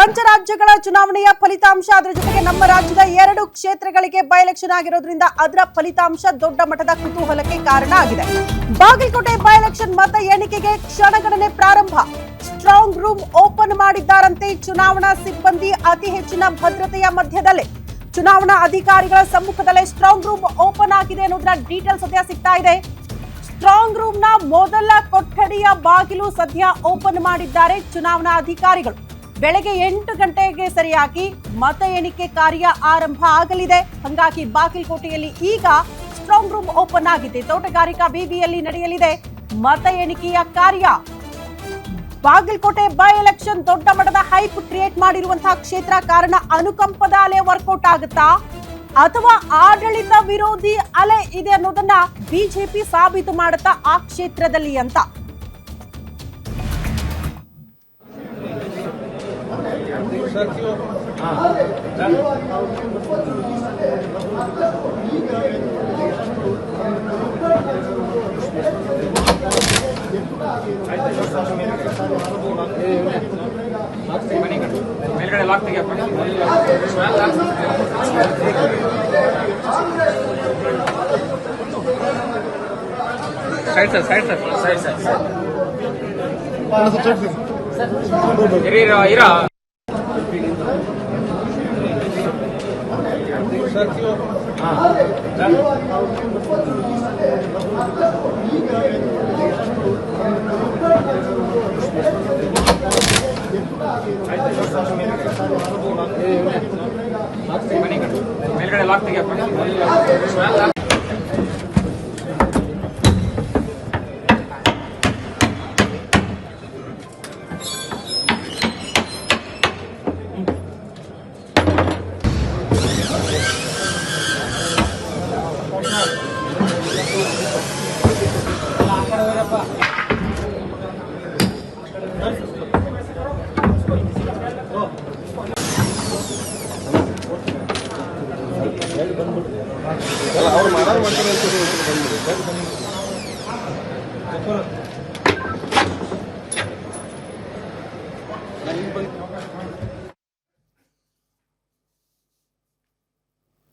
ಪಂಚರಾಜ್ಯಗಳ ಚುನಾವಣೆಯ ಫಲಿತಾಂಶ ಅದರ ಜೊತೆಗೆ ನಮ್ಮ ರಾಜ್ಯದ 2 ಕ್ಷೇತ್ರಗಳಿಗೆ ಬೈ ಎಲೆಕ್ಷನ್ ಆಗಿರೋದ್ರಿಂದ ಅದರ ಫಲಿತಾಂಶ ದೊಡ್ಡ ಮಟ್ಟದ ಕುತೂಹಲಕ್ಕೆ ಕಾರಣ ಆಗಿದೆ. ಬಾಗಲಕೋಟೆ ಬೈ ಎಲೆಕ್ಷನ್ ಮತ ಎಣಿಕೆಗೆ ಕ್ಷಣಗಣನೆ ಪ್ರಾರಂಭ. ಸ್ಟ್ರಾಂಗ್ ರೂಮ್ ಓಪನ್ ಮಾಡಿದ್ದಾರಂತೆ ಚುನಾವಣಾ ಸಿಬ್ಬಂದಿ. ಅತಿ ಹೆಚ್ಚಿನ ಭದ್ರತೆಯ ಮಧ್ಯದಲ್ಲೇ ಚುನಾವಣಾ ಅಧಿಕಾರಿಗಳ ಸಮ್ಮುಖದಲ್ಲೇ ಸ್ಟ್ರಾಂಗ್ ರೂಮ್ ಓಪನ್ ಆಗಿದೆ ಅನ್ನೋದರ ಡೀಟೇಲ್ಸ್ ಸದ್ಯ ಸಿಗ್ತಾ ಇದೆ. ಸ್ಟ್ರಾಂಗ್ ರೂಮ್ ನ ಮೊದಲ ಕೊಠಡಿಯ ಬಾಗಿಲು ಸದ್ಯ ಓಪನ್ ಮಾಡಿದ್ದಾರೆ ಚುನಾವಣಾ ಅಧಿಕಾರಿಗಳು. ಬೆಳಗ್ಗೆ 8 ಗಂಟೆಗೆ ಸರಿಯಾಗಿ ಮತ ಎಣಿಕೆ ಕಾರ್ಯ ಆರಂಭ ಆಗಲಿದೆ. ಹಾಗಾಗಿ ಬಾಗಲಕೋಟೆಯಲ್ಲಿ ಈಗ ಸ್ಟ್ರಾಂಗ್ ರೂಮ್ ಓಪನ್ ಆಗಿದೆ. ತೋಟಗಾರಿಕಾ ವಿವಿಯಲ್ಲಿ ನಡೆಯಲಿದೆ ಮತ ಎಣಿಕೆಯ ಕಾರ್ಯ. ಬಾಗಲಕೋಟೆ ಬೈ ಎಲೆಕ್ಷನ್ ದೊಡ್ಡ ಮಟ್ಟದ ಹೈಪ್ ಕ್ರಿಯೇಟ್ ಮಾಡಿರುವಂತಹ ಕ್ಷೇತ್ರ. ಕಾರಣ ಅನುಕಂಪದ ಅಲೆ ವರ್ಕೌಟ್ ಆಗುತ್ತಾ ಅಥವಾ ಆಡಳಿತ ವಿರೋಧಿ ಅಲೆ ಇದೆ ಅನ್ನೋದನ್ನ ಬಿಜೆಪಿ ಸಾಬೀತು ಮಾಡುತ್ತಾ ಆ ಕ್ಷೇತ್ರದಲ್ಲಿ ಅಂತ. ಮೇಲ್ಗಡೆ ಲಾಕ್ ತೆಗಿಯಪ್ಪ. ಸೈಡ್ ಇರಾ ಮೇಲ್ಗಡೆ ಲಾಕ್ ತೆಗಿಯಪ್ಪ. ಅವ್ರು ಮಾಡ್ತಾರೆ